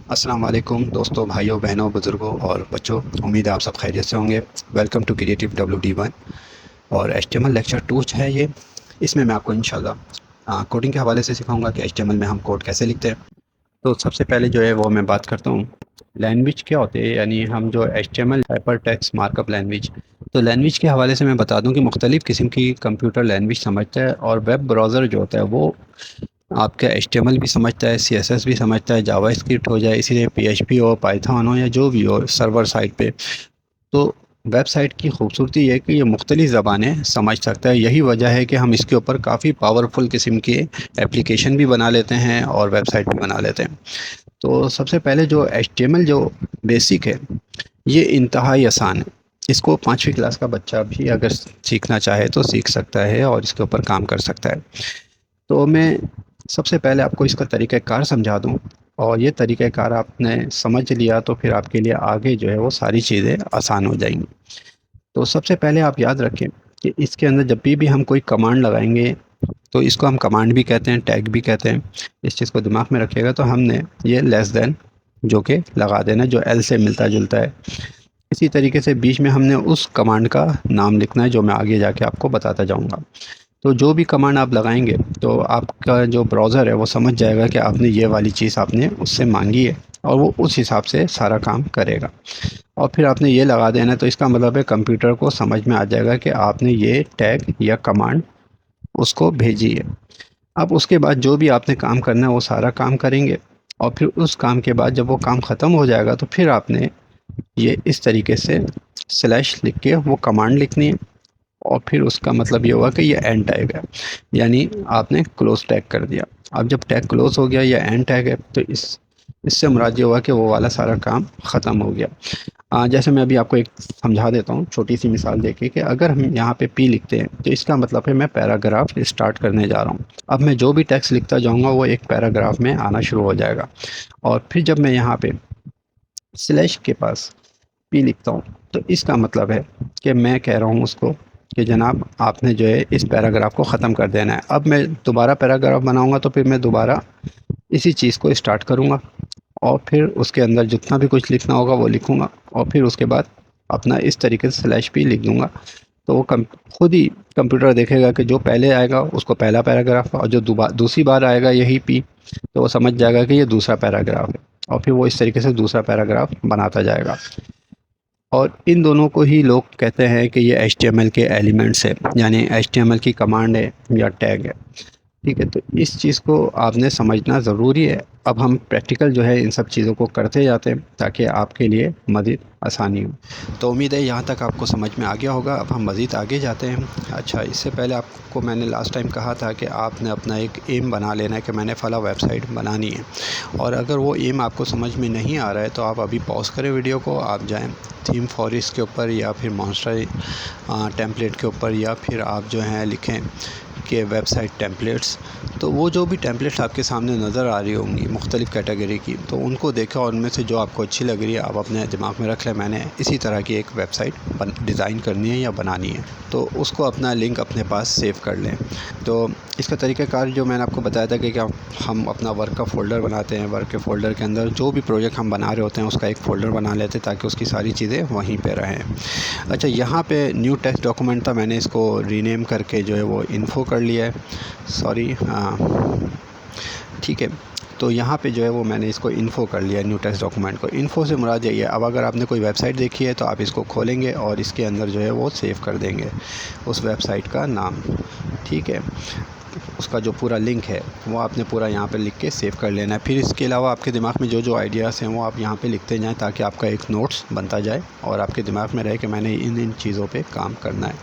अस्सलाम वालेकुम दोस्तों, भाइयों, बहनों, बुज़ुर्गों और बच्चों। उम्मीद है आप सब खैरियत से होंगे। वेलकम टू क्रिएटिव WD1 और HTML लेक्चर 2 है ये। इसमें मैं आपको इंशाल्लाह कोडिंग के हवाले से सिखाऊंगा कि HTML में हम कोड कैसे लिखते हैं। तो सबसे पहले जो है वो मैं बात करता हूँ लैंग्वेज क्या होते हैं, यानी हम जो HTML hyper text markup language. तो लैंग्वेज के हवाले से मैं बता दूं कि मुख्तलिफ़ किस्म की कंप्यूटर लैंग्वेज समझता है, और वेब ब्राउज़र जो होता है वो आपका HTML भी समझता है, CSS भी समझता है, जावास्क्रिप्ट हो जाए, इसीलिए PHP हो, पाइथन हो, या जो भी हो सर्वर साइड पे। तो वेबसाइट की खूबसूरती ये है कि ये मुख्तलिफ़ ज़बानें समझ सकता है। यही वजह है कि हम इसके ऊपर काफ़ी पावरफुल किस्म के एप्लीकेशन भी बना लेते हैं और वेबसाइट भी बना लेते हैं। तो सबसे पहले जो HTML जो बेसिक है, ये इंतहाई आसान है। इसको 5वीं क्लास का बच्चा भी अगर सीखना चाहे तो सीख सकता है और इसके ऊपर काम कर सकता है। तो मैं सबसे पहले आपको इसका तरीक़ाकार समझा दूँ, और ये तरीक़ाकार आपने समझ लिया तो फिर आपके लिए आगे जो है वो सारी चीज़ें आसान हो जाएंगी। तो सबसे पहले आप याद रखें कि इसके अंदर जब भी हम कोई कमांड लगाएंगे तो इसको हम कमांड भी कहते हैं, टैग भी कहते हैं। इस चीज़ को दिमाग में रखिएगा। तो हमने ये लेस देन जो कि लगा देना, जो एल से मिलता जुलता है। इसी तरीके से बीच में हमने उस कमांड का नाम लिखना है, जो मैं आगे जाके आपको बताता जाऊँगा। तो जो भी कमांड आप लगाएंगे तो आपका जो ब्राउज़र है वो समझ जाएगा कि आपने ये वाली चीज़ आपने उससे मांगी है, और वो उस हिसाब से सारा काम करेगा। और फिर आपने ये लगा देना, तो इसका मतलब है कंप्यूटर को समझ में आ जाएगा कि आपने ये टैग या कमांड उसको भेजी है। अब उसके बाद जो भी आपने काम करना है वो सारा काम करेंगे, और फिर उस काम के बाद जब वो काम ख़त्म हो जाएगा तो फिर आपने ये इस तरीके से स्लैश लिख के वो कमांड लिखनी है। और फिर उसका मतलब ये हुआ कि ये एंड टैग है, यानी आपने क्लोज टैग कर दिया। अब जब टैग क्लोज हो गया या एंड टैग है तो इससे मुराद ये हुआ कि वो वाला सारा काम ख़त्म हो गया। जैसे मैं अभी आपको एक समझा देता हूँ छोटी सी मिसाल देके, कि अगर हम यहाँ पे पी लिखते हैं तो इसका मतलब है मैं पैराग्राफ स्टार्ट करने जा रहा हूँ। अब मैं जो भी टेक्स्ट लिखता जाऊँगा वो एक पैराग्राफ में आना शुरू हो जाएगा। और फिर जब मैं यहाँ पे स्लैश के पास पी लिखता हूँ तो इसका मतलब है कि मैं कह रहा हूँ उसको कि जनाब आपने जो है इस पैराग्राफ को ख़त्म कर देना है। अब मैं दोबारा पैराग्राफ बनाऊँगा तो फिर मैं दोबारा इसी चीज़ को स्टार्ट करूँगा, और फिर उसके अंदर जितना भी कुछ लिखना होगा वो लिखूँगा, और फिर उसके बाद अपना इस तरीके से स्लैश पी लिख दूँगा। तो वो खुद ही कंप्यूटर देखेगा कि जो पहले आएगा उसको पहला पैराग्राफ, और जो दूसरी बार आएगा यही पी तो वो समझ जाएगा कि ये दूसरा पैराग्राफ है, और फिर वो इस तरीके से दूसरा पैराग्राफ बनाता जाएगा। और इन दोनों को ही लोग कहते हैं कि ये HTML के एलिमेंट्स है, यानी HTML की कमांड है या टैग है। ठीक है, तो इस चीज़ को आपने समझना ज़रूरी है। अब हम प्रैक्टिकल जो है इन सब चीज़ों को करते जाते हैं ताकि आपके लिए मज़ीद आसानी हो। तो उम्मीद है यहाँ तक आपको समझ में आ गया होगा। अब हम मज़ीद आगे जाते हैं। अच्छा, इससे पहले आपको मैंने लास्ट टाइम कहा था कि आपने अपना एक एम बना लेना है कि मैंने फ़ला वेबसाइट बनानी है। और अगर वो एम आपको समझ में नहीं आ रहा है तो आप अभी पॉज़ करें वीडियो को, आप जाएँ थीम फॉरेस्ट के ऊपर या फिर मॉन्स्टर टेम्पलेट के ऊपर, या फिर आप जो हैं लिखें के वेबसाइट टेम्पलेट्स। तो वो जो भी टेम्पलेट्स आपके सामने नज़र आ रही होंगी मुख्तलिफ़ कैटेगरी की, तो उनको देखें और उनमें से जो आपको अच्छी लग रही है आप अपने दिमाग में रख लें, मैंने इसी तरह की एक वेबसाइट डिज़ाइन करनी है या बनानी है। तो उसको अपना लिंक अपने पास सेव कर लें। तो इसका तरीक़ाकार जो मैंने आपको बताया था कि क्या हम अपना वर्क का फ़ोल्डर बनाते हैं, वर्क के फ़ोल्डर के अंदर जो भी प्रोजेक्ट हम बना रहे होते हैं उसका एक फ़ोल्डर बना लेते हैं ताकि उसकी सारी चीज़ें वहीं पे रहें। अच्छा, यहाँ पे न्यू टेक्स्ट डॉक्यूमेंट था, मैंने इसको रीनेम करके जो है वो इन्फ़ो कर लिया है। सॉरी, ठीक है। तो यहाँ पे जो है वो मैंने इसको इन्फ़ो कर लिया न्यू टेक्स्ट डॉक्यूमेंट को। इन्फ़ो से मुराद यही है, अब अगर आपने कोई वेबसाइट देखी है तो आप इसको खोलेंगे और इसके अंदर जो है वो सेव कर देंगे उस वेबसाइट का नाम। ठीक है, उसका जो पूरा लिंक है वो आपने पूरा यहाँ पे लिख के सेव कर लेना है। फिर इसके अलावा आपके दिमाग में जो जो आइडियाज़ हैं वो आप यहाँ पे लिखते जाएं ताकि आपका एक नोट्स बनता जाए और आपके दिमाग में रहे कि मैंने इन इन चीज़ों पे काम करना है।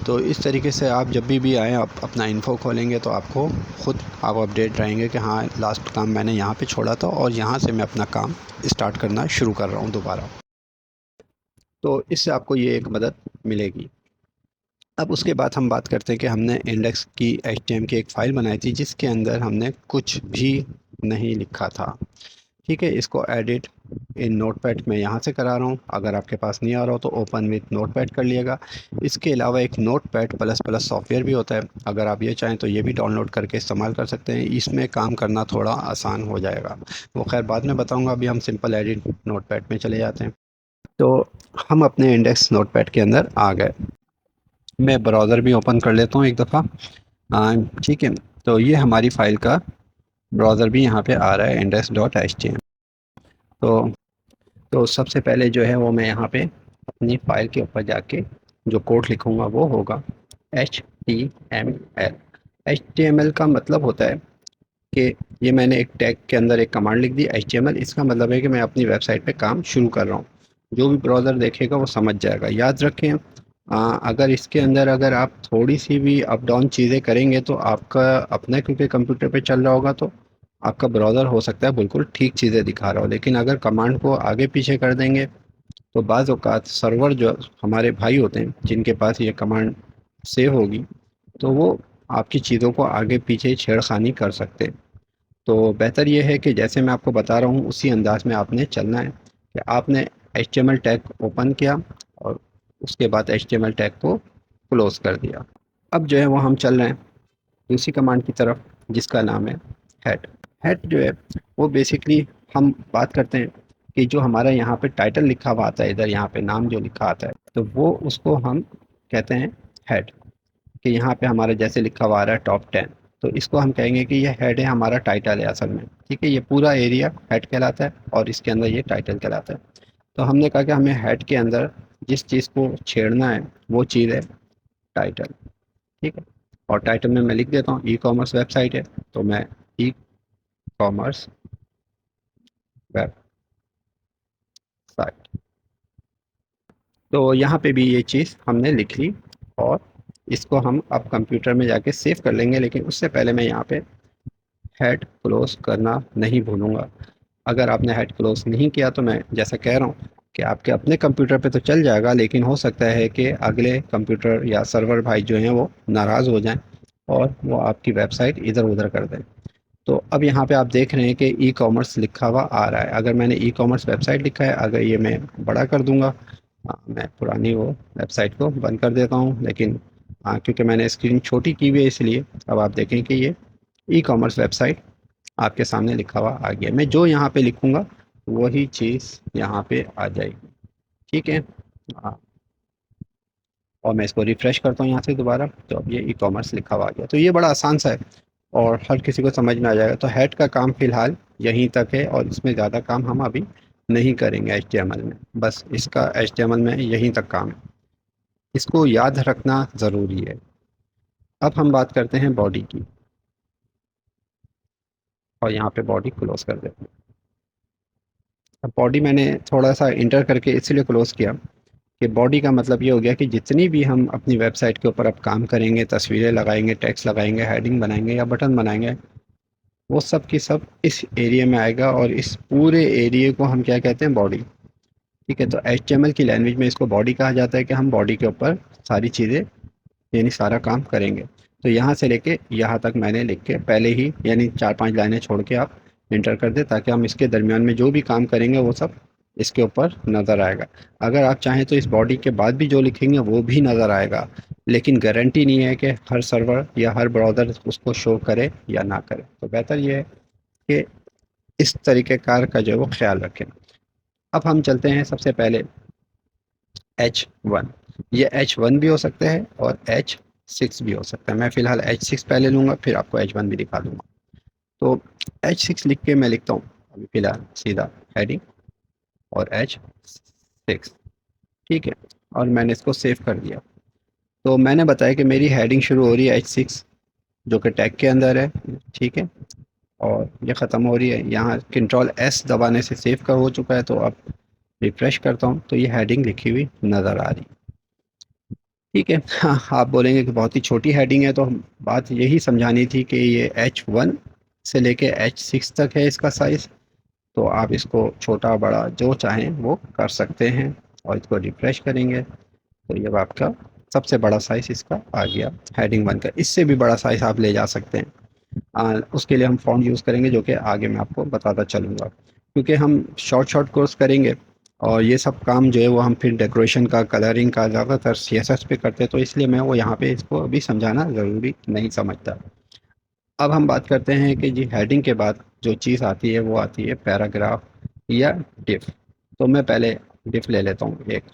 तो इस तरीके से आप जब भी आएँ आप अपना इन्फ़ो खोलेंगे तो आपको ख़ुद आप अपडेट रहेंगे कि हाँ, लास्ट काम मैंने यहाँ पर छोड़ा था और यहाँ से मैं अपना काम स्टार्ट करना शुरू कर रहा हूँ दोबारा। तो इससे आपको ये एक मदद मिलेगी। अब उसके बाद हम बात करते हैं कि हमने इंडेक्स की HTML की एक फ़ाइल बनाई थी जिसके अंदर हमने कुछ भी नहीं लिखा था। ठीक है, इसको एडिट इन नोटपैड में यहाँ से करा रहा हूँ। अगर आपके पास नहीं आ रहा हो तो ओपन विथ नोटपैड कर लिएगा। इसके अलावा एक नोटपैड प्लस प्लस सॉफ्टवेयर भी होता है, अगर आप ये चाहें तो ये भी डाउनलोड करके इस्तेमाल कर सकते हैं। इसमें काम करना थोड़ा आसान हो जाएगा, वो खैर बाद में बताऊँगा। अभी हम सिंपल एडिट नोटपैड में चले जाते हैं। तो हम अपने इंडेक्स नोटपैड के अंदर आ गए। मैं ब्राउज़र भी ओपन कर लेता हूँ एक दफ़ा। ठीक है, तो ये हमारी फ़ाइल का ब्राउज़र भी यहाँ पे आ रहा है, index.html। तो सबसे पहले जो है वो मैं यहाँ पे अपनी फ़ाइल के ऊपर जाके जो कोड लिखूँगा वो होगा HTML। HTML का मतलब होता है कि ये मैंने एक टैग के अंदर एक कमांड लिख दी HTML। इसका मतलब है कि मैं अपनी वेबसाइट पे काम शुरू कर रहा हूँ। जो भी ब्राउज़र देखेगा वो समझ जाएगा। याद रखें, अगर इसके अंदर अगर आप थोड़ी सी भी अप डाउन चीज़ें करेंगे तो आपका अपना क्योंकि कंप्यूटर पे चल रहा होगा तो आपका ब्राउज़र हो सकता है बिल्कुल ठीक चीज़ें दिखा रहा हो, लेकिन अगर कमांड को आगे पीछे कर देंगे तो बाज़ औक़ात सर्वर जो हमारे भाई होते हैं जिनके पास ये कमांड सेव होगी तो वो आपकी चीज़ों को आगे पीछे छेड़खानी कर सकते हैं। तो बेहतर ये है कि जैसे मैं आपको बता रहा हूँ उसी अंदाज में आपने चलना है कि आपने HTML टैग ओपन किया और उसके बाद HTML टैग को क्लोज़ कर दिया। अब जो है वो हम चल रहे हैं दूसरी कमांड की तरफ जिसका नाम है हेड। हेड जो है वो बेसिकली हम बात करते हैं कि जो हमारा यहाँ पे टाइटल लिखा हुआ आता है, इधर यहाँ पे नाम जो लिखा आता है तो वो उसको हम कहते हैं हेड। कि यहाँ पे हमारा जैसे लिखा हुआ आ रहा है टॉप 10, तो इसको हम कहेंगे कि ये हेड है, हमारा टाइटल है असल में। ठीक है, ये पूरा एरिया हेड कहलाता है और इसके अंदर ये टाइटल कहलाता है। तो हमने कहा कि हमें हेड के अंदर जिस चीज़ को छेड़ना है वो चीज़ है टाइटल। ठीक है, और टाइटल में मैं लिख देता हूँ ई कॉमर्स वेबसाइट है, तो मैं ई कॉमर्स वेबसाइट। तो यहाँ पे भी ये चीज़ हमने लिख ली और इसको हम अब कंप्यूटर में जाके सेव कर लेंगे, लेकिन उससे पहले मैं यहाँ पे हेड क्लोज करना नहीं भूलूंगा। अगर आपने हेड क्लोज नहीं किया तो मैं जैसा कह रहा हूँ कि आपके अपने कंप्यूटर पे तो चल जाएगा, लेकिन हो सकता है कि अगले कंप्यूटर या सर्वर भाई जो हैं वो नाराज़ हो जाएं और वो आपकी वेबसाइट इधर उधर कर दें। तो अब यहाँ पे आप देख रहे हैं कि ई कॉमर्स लिखा हुआ आ रहा है। अगर मैंने ई कॉमर्स वेबसाइट लिखा है, अगर ये मैं बड़ा कर दूंगा, मैं पुरानी वो वेबसाइट को बंद कर देता हूँ, लेकिन क्योंकि मैंने स्क्रीन छोटी की हुई है इसलिए अब आप देखें कि ये ई कॉमर्स वेबसाइट आपके सामने लिखा हुआ आ गया। मैं जो यहाँ पे लिखूँगा वही चीज़ यहाँ पे आ जाएगी। ठीक है, हाँ, और मैं इसको रिफ़्रेश करता हूँ यहाँ से दोबारा, तो अब ये ई कॉमर्स लिखा हुआ आ गया। तो ये बड़ा आसान सा है और हर किसी को समझ में आ जाएगा। तो हेड का काम फ़िलहाल यहीं तक है और इसमें ज़्यादा काम हम अभी नहीं करेंगे HTML में, बस इसका HTML में यहीं तक काम है। इसको याद रखना ज़रूरी है। अब हम बात करते हैं बॉडी की, और यहाँ पे बॉडी क्लोज़ कर देते हैं। अब बॉडी मैंने थोड़ा सा इंटर करके इसलिए क्लोज़ किया कि बॉडी का मतलब ये हो गया कि जितनी भी हम अपनी वेबसाइट के ऊपर अब काम करेंगे, तस्वीरें लगाएंगे, टेक्स्ट लगाएंगे, हेडिंग बनाएंगे या बटन बनाएंगे, वो सब की सब इस एरिया में आएगा और इस पूरे एरिया को हम क्या कहते हैं, बॉडी। ठीक है, तो HTML की लैंग्वेज में इसको बॉडी कहा जाता है कि हम बॉडी के ऊपर सारी चीज़ें यानी सारा काम करेंगे। तो यहाँ से लेके यहाँ तक मैंने लिख के पहले ही यानी 4-5 लाइनें छोड़ के आप इंटर कर दें, ताकि हम इसके दरमियान में जो भी काम करेंगे वो सब इसके ऊपर नज़र आएगा। अगर आप चाहें तो इस बॉडी के बाद भी जो लिखेंगे वो भी नज़र आएगा, लेकिन गारंटी नहीं है कि हर सर्वर या हर ब्राउज़र उसको शो करे या ना करे। तो बेहतर ये है कि इस तरीक़ेकार का जो है वो ख़्याल रखें। अब हम चलते हैं सबसे पहले H1। ये H1 भी हो सकता है और H6 भी हो सकता है। मैं फ़िलहाल H6 पहले लूँगा, फिर आपको H1 भी दिखा दूँगा। तो H6 लिख के मैं लिखता हूँ अभी फ़िलहाल सीधा हेडिंग और H6। ठीक है, और मैंने इसको सेव कर दिया। तो मैंने बताया कि मेरी हेडिंग शुरू हो रही है H6 जो कि टैग के अंदर है। ठीक है, और ये ख़त्म हो रही है यहाँ Ctrl+S दबाने से सेव का हो चुका है। तो अब रिफ़्रेश करता हूँ तो ये हेडिंग लिखी हुई नज़र आ रही। ठीक है, हाँ, आप बोलेंगे कि बहुत ही छोटी हेडिंग है, तो बात यही समझानी थी कि ये H1 से लेके H6 तक है इसका साइज़। तो आप इसको छोटा बड़ा जो चाहें वो कर सकते हैं और इसको रिफ़्रेश करेंगे तो ये आपका सबसे बड़ा साइज़ इसका आ गया हेडिंग 1 का। इससे भी बड़ा साइज़ आप ले जा सकते हैं। उसके लिए हम फ़ॉन्ट यूज़ करेंगे जो कि आगे मैं आपको बताता चलूँगा। क्योंकि हम शॉर्ट शॉर्ट कोर्स करेंगे और ये सब काम जो है वो हम फिर डेकोरेशन का, कलरिंग का ज़्यादातर सीएसएस पे करते हैं, तो इसलिए मैं वो यहाँ पे इसको अभी समझाना ज़रूरी नहीं समझता। अब हम बात करते हैं कि जी हेडिंग के बाद जो चीज़ आती है वो आती है पैराग्राफ या डिफ। तो मैं पहले डिफ ले लेता हूँ एक।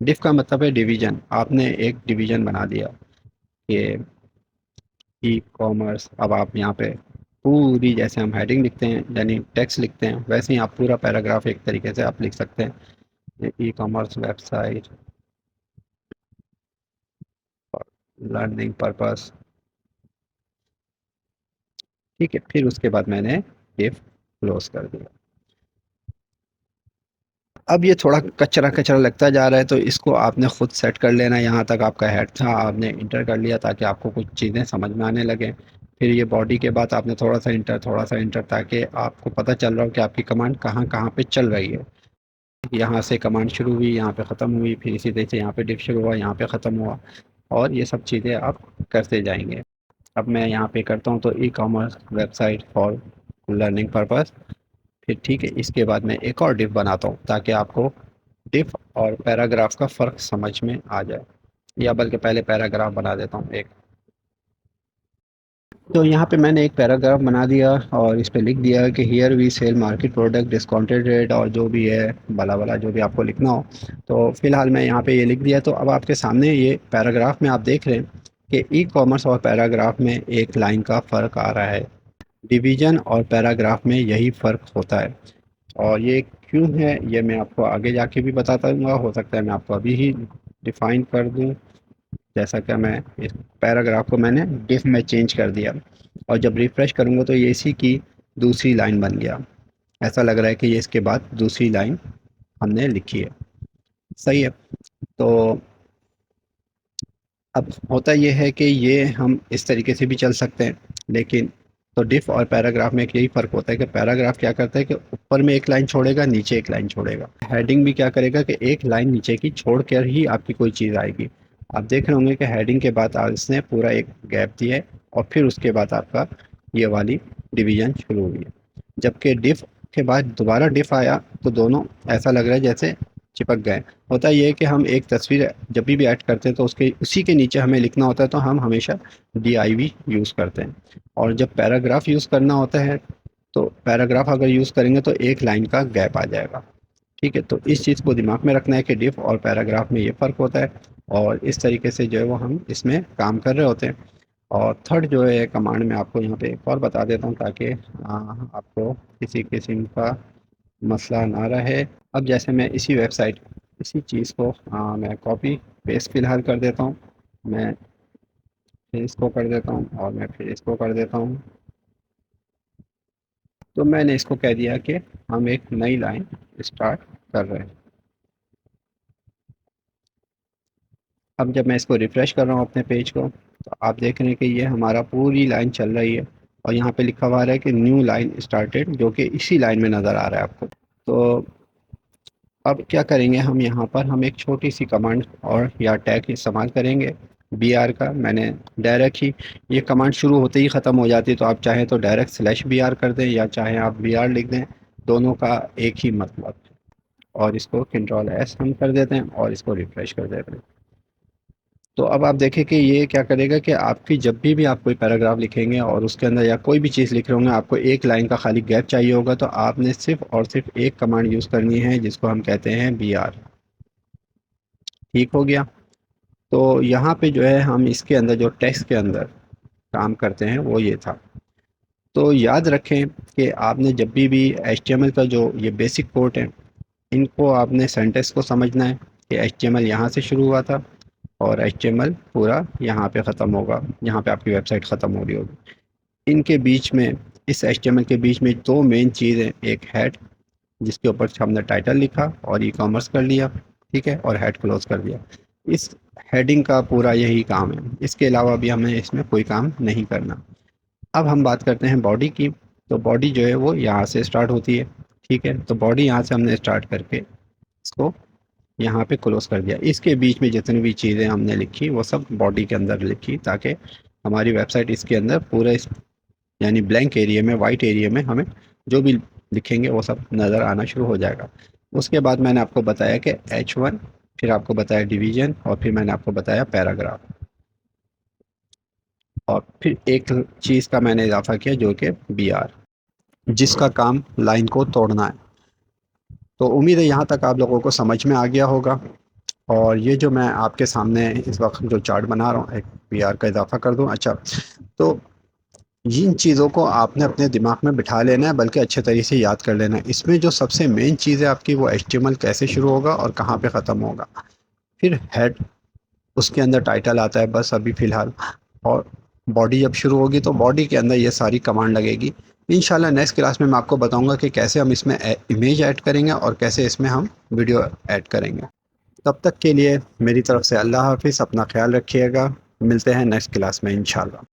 डिफ का मतलब है डिवीजन। आपने एक डिवीजन बना दिया कि ई कॉमर्स। अब आप यहाँ पे पूरी, जैसे हम हेडिंग लिखते हैं यानी टेक्स्ट लिखते हैं, वैसे ही आप पूरा पैराग्राफ एक तरीके से आप लिख सकते हैं। E commerce website learning purpose, ठीक है। फिर उसके बाद मैंने डिफ क्लोज कर दिया। अब ये थोड़ा कचरा कचरा लगता जा रहा है, तो इसको आपने खुद सेट कर लेना। यहाँ तक आपका हेड था, आपने इंटर कर लिया ताकि आपको कुछ चीज़ें समझ में आने लगे। फिर ये बॉडी के बाद आपने थोड़ा सा इंटर, थोड़ा सा इंटर, ताकि आपको पता चल रहा हो कि आपकी कमांड कहाँ कहाँ पे चल रही है। यहाँ से कमांड शुरू हुई, यहाँ पे ख़त्म हुई, फिर इसी तरह से यहाँ पे डिफ शुरू हुआ, यहाँ पे ख़त्म हुआ, और ये सब चीज़ें आप करते जाएंगे। अब मैं यहाँ पे करता हूँ तो e commerce website for learning purpose. फिर ठीक है, इसके बाद मैं एक और डिफ बनाता हूँ ताकि आपको डिफ और पैराग्राफ का फ़र्क समझ में आ जाए। या बल्कि पहले पैराग्राफ बना देता हूँ एक। तो यहाँ पे मैंने एक पैराग्राफ बना दिया और इस पे लिख दिया कि here we sell market product discounted rate, और जो भी है भला भला जो भी आपको लिखना हो। तो फिलहाल मैं यहाँ पे ये लिख दिया। तो अब आपके सामने ये पैराग्राफ में आप देख रहे हैं कि ई कॉमर्स और पैराग्राफ में एक लाइन का फ़र्क आ रहा है। डिवीज़न और पैराग्राफ में यही फ़र्क होता है। और ये क्यों है ये मैं आपको आगे जाके भी बताता हूँ। हो सकता है मैं आपको अभी ही डिफ़ाइन कर दूँ। जैसा कि मैं इस पैराग्राफ को मैंने डिफ में चेंज कर दिया, और जब रिफ्रेश करूँगा तो ये इसी की दूसरी लाइन बन गया। ऐसा लग रहा है कि ये इसके बाद दूसरी लाइन हमने लिखी है। सही है। तो अब होता ये है कि ये हम इस तरीके से भी चल सकते हैं, लेकिन तो डिफ और पैराग्राफ में एक यही फ़र्क होता है कि पैराग्राफ क्या करता है कि ऊपर में एक लाइन छोड़ेगा, नीचे एक लाइन छोड़ेगा। हेडिंग भी क्या करेगा कि एक लाइन नीचे की छोड़ कर ही आपकी कोई चीज़ आएगी। आप देख रहे होंगे कि हेडिंग के बाद इसने पूरा एक गैप दिया है, और फिर उसके बाद आपका ये वाली डिवीज़न शुरू हुई है। जबकि डिफ के बाद दोबारा डिफ आया तो दोनों ऐसा लग रहा है जैसे चिपक गए। होता ये है कि हम एक तस्वीर जब भी ऐड करते हैं तो उसके उसी के नीचे हमें लिखना होता है, तो हम हमेशा DIV यूज़ करते हैं। और जब पैराग्राफ यूज़ करना होता है तो पैराग्राफ अगर यूज़ करेंगे तो एक लाइन का गैप आ जाएगा। ठीक है, तो इस चीज़ को दिमाग में रखना है कि डिफ और पैराग्राफ में ये फ़र्क होता है, और इस तरीके से जो है वो हम इसमें काम कर रहे होते हैं। और थर्ड जो है कमांड में आपको यहाँ पे एक और बता देता हूँ ताकि आपको किसी किस्म का मसला ना रहे। अब जैसे मैं इसी वेबसाइट, इसी चीज़ को मैं कॉपी पेस्ट फ़िलहाल कर देता हूँ। मैं फिर इसको कर देता हूँ और मैं फिर इसको कर देता हूँ। तो मैंने इसको कह दिया कि हम एक नई लाइन स्टार्ट कर रहे हैं। अब जब मैं इसको रिफ़्रेश कर रहा हूँ अपने पेज को, तो आप देख रहे हैं कि ये हमारा पूरी लाइन चल रही है, और यहाँ पे लिखा हुआ है कि न्यू लाइन स्टार्टेड, जो कि इसी लाइन में नज़र आ रहा है आपको। तो अब क्या करेंगे हम, यहाँ पर हम एक छोटी सी कमांड और या टैग इस्तेमाल करेंगे। BR का मैंने डायरेक्ट ही, ये कमांड शुरू होते ही ख़त्म हो जाती है, तो आप चाहें तो डायरेक्ट /BR कर दें या चाहें आप BR लिख दें, दोनों का एक ही मतलब। और इसको Ctrl+S हम कर देते हैं और इसको रिफ़्रेश कर देते हैं। तो अब आप देखें कि ये क्या करेगा कि आपकी जब भी आप कोई पैराग्राफ लिखेंगे और उसके अंदर या कोई भी चीज़ लिख रहे होंगे, आपको एक लाइन का खाली गैप चाहिए होगा, तो आपने सिर्फ़ और सिर्फ एक कमांड यूज़ करनी है जिसको हम कहते हैं BR। ठीक हो गया। तो यहाँ पे जो है हम इसके अंदर जो टेक्स्ट के अंदर काम करते हैं वो ये था। तो याद रखें कि आपने जब भी HTML का जो ये बेसिक कोड है, इनको आपने सेंटेंस को समझना है कि HTML यहाँ से शुरू हुआ था और HTML पूरा यहाँ पे ख़त्म होगा, यहाँ पे आपकी वेबसाइट ख़त्म हो रही होगी। इनके बीच में, इस HTML के बीच में दो मेन चीज़ें, एक हेड जिसके ऊपर हमने टाइटल लिखा और ई कॉमर्स कर लिया, ठीक है, और हेड क्लोज कर दिया। इस हेडिंग का पूरा यही काम है, इसके अलावा भी हमें इसमें कोई काम नहीं करना। अब हम बात करते हैं बॉडी की। तो बॉडी जो है वो यहाँ से स्टार्ट होती है, ठीक है। तो बॉडी यहाँ से हमने स्टार्ट करके इसको यहाँ पे क्लोज कर दिया। इसके बीच में जितनी भी चीज़ें हमने लिखी वो सब बॉडी के अंदर लिखी, ताकि हमारी वेबसाइट इसके अंदर पूरे यानी ब्लैंक एरिया में, वाइट एरिया में हमें जो भी लिखेंगे वो सब नज़र आना शुरू हो जाएगा। उसके बाद मैंने आपको बताया कि H1, फिर आपको बताया डिवीज़न, और फिर मैंने आपको बताया पैराग्राफ, और फिर एक चीज़ का मैंने इजाफा किया जो कि BR, जिसका काम लाइन को तोड़ना है। तो उम्मीद है यहाँ तक आप लोगों को समझ में आ गया होगा। और ये जो मैं आपके सामने इस वक्त जो चार्ट बना रहा हूँ, एक BR का इजाफा कर दूँ। अच्छा, तो जिन चीज़ों को आपने अपने दिमाग में बिठा लेना है, बल्कि अच्छे तरीके से याद कर लेना है। इसमें जो सबसे मेन चीज़ है आपकी, वो HTML कैसे शुरू होगा और कहाँ पे ख़त्म होगा। फिर हेड, उसके अंदर टाइटल आता है बस अभी फ़िलहाल, और बॉडी जब शुरू होगी तो बॉडी के अंदर ये सारी कमांड लगेगी। इंशाल्लाह नेक्स्ट क्लास में मैं आपको बताऊंगा कि कैसे हम इसमें इमेज ऐड करेंगे और कैसे इसमें हम वीडियो ऐड करेंगे। तब तक के लिए मेरी तरफ से अल्लाह हाफिज़, अपना ख्याल रखिएगा। मिलते हैं नेक्स्ट क्लास में इंशाल्लाह।